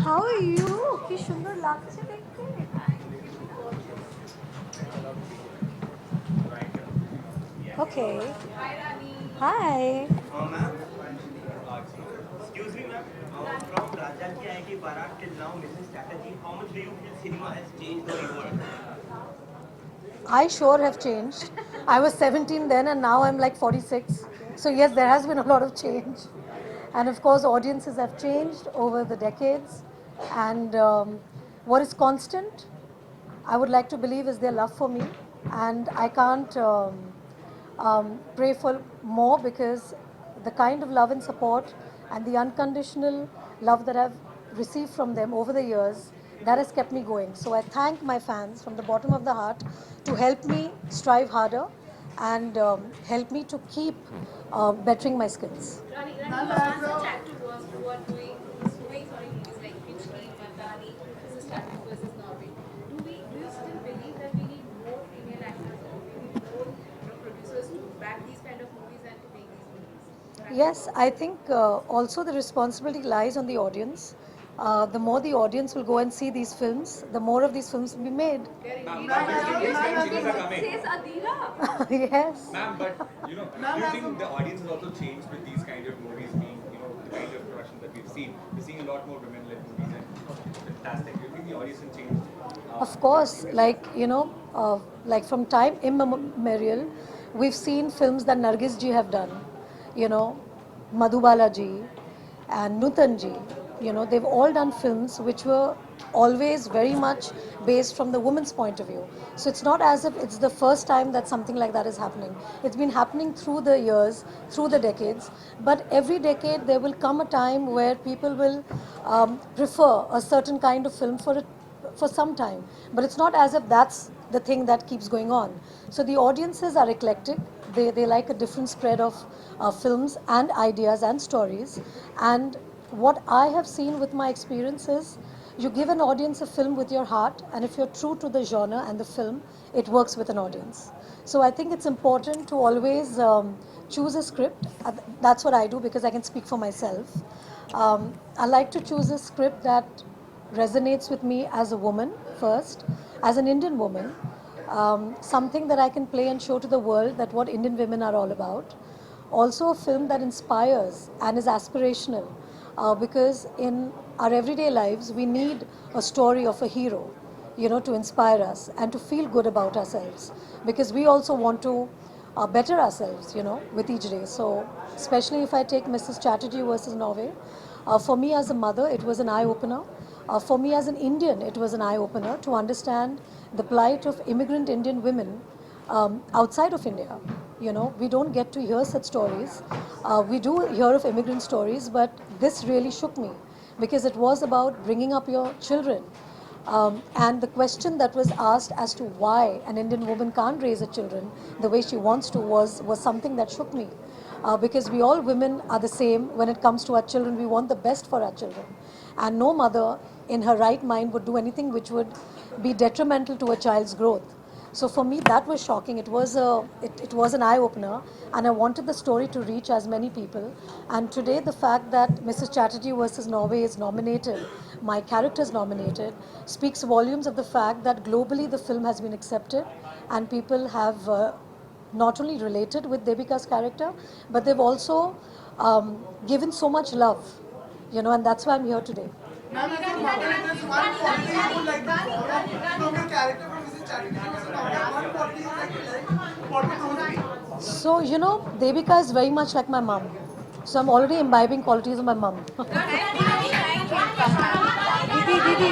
How are you? কি সুন্দর লাগছে দেখতে। Okay. Hi Rani. Hi. Ma'am, excuse me, ma'am. From Rajani IIFA Awards till now, Mrs. Chatterjee, how much do you feel cinema has changed the world? I sure have changed. I was 17 then and now I'm like 46. So yes, there has been a lot of change. And of course, audiences have changed over the decades. And what is constant, I would like to believe, is their love for me. And I can't pray for more because the kind of love and support and the unconditional love that I've received from them over the years, that has kept me going. So I thank my fans from the bottom of the heart to help me strive harder and help me to keep bettering my skills. Rani, you asked the chat to us who are doing movies like Pitchki, Rani, this is Chatterjee versus Norway. Do you still believe that we need more female actors or we need more producers to back these kind of movies and to make these movies? Yes, I think also the responsibility lies on the audience. The more the audience will go and see these films, the more of these films will be made. Says Adira. Yes. Ma'am, but do you think the audience has also changed with these kind of movies being, the kind of production that we've seen? We're seeing a lot more women-led movies and fantastic. Do you think the audience has changed? Of course, like from time immemorial, we've seen films that Nargis ji have done, Madhubala ji and Nutan ji. They've all done films which were always very much based from the woman's point of view. So it's not as if it's the first time that something like that is happening. It's been happening through the years, through the decades. But every decade there will come a time where people will prefer a certain kind of film for some time. But it's not as if that's the thing that keeps going on. So the audiences are eclectic. They like a different spread of films and ideas and stories. And what I have seen with my experience is you give an audience a film with your heart, and if you're true to the genre and the film, it works with an audience. So I think it's important to always choose a script. That's what I do because I can speak for myself. I like to choose a script that resonates with me as a woman first, as an Indian woman, something that I can play and show to the world that what Indian women are all about. Also a film that inspires and is aspirational. Because in our everyday lives, we need a story of a hero, to inspire us and to feel good about ourselves. Because we also want to better ourselves, with each day. So, especially if I take Mrs. Chatterjee versus Norway, for me as a mother, it was an eye-opener. For me as an Indian, it was an eye-opener to understand the plight of immigrant Indian women outside of India. We don't get to hear such stories. We do hear of immigrant stories, but this really shook me because it was about bringing up your children. And the question that was asked as to why an Indian woman can't raise her children the way she wants to was something that shook me. Because we all women are the same when it comes to our children. We want the best for our children. And no mother in her right mind would do anything which would be detrimental to a child's growth. So for me, that was shocking. It was an eye-opener, and I wanted the story to reach as many people. And today, the fact that Mrs. Chatterjee versus Norway is nominated, my character is nominated, speaks volumes of the fact that globally the film has been accepted, and people have not only related with Deepika's character, but they've also given so much love, and that's why I'm here today. Ma'am, as a mother, there's one quality you would like to follow from your character from Mrs. Chatterjee. One quality you like to like. What would those be? So, Devika is very much like my mom. So I'm already imbibing qualities of my mom. Didi.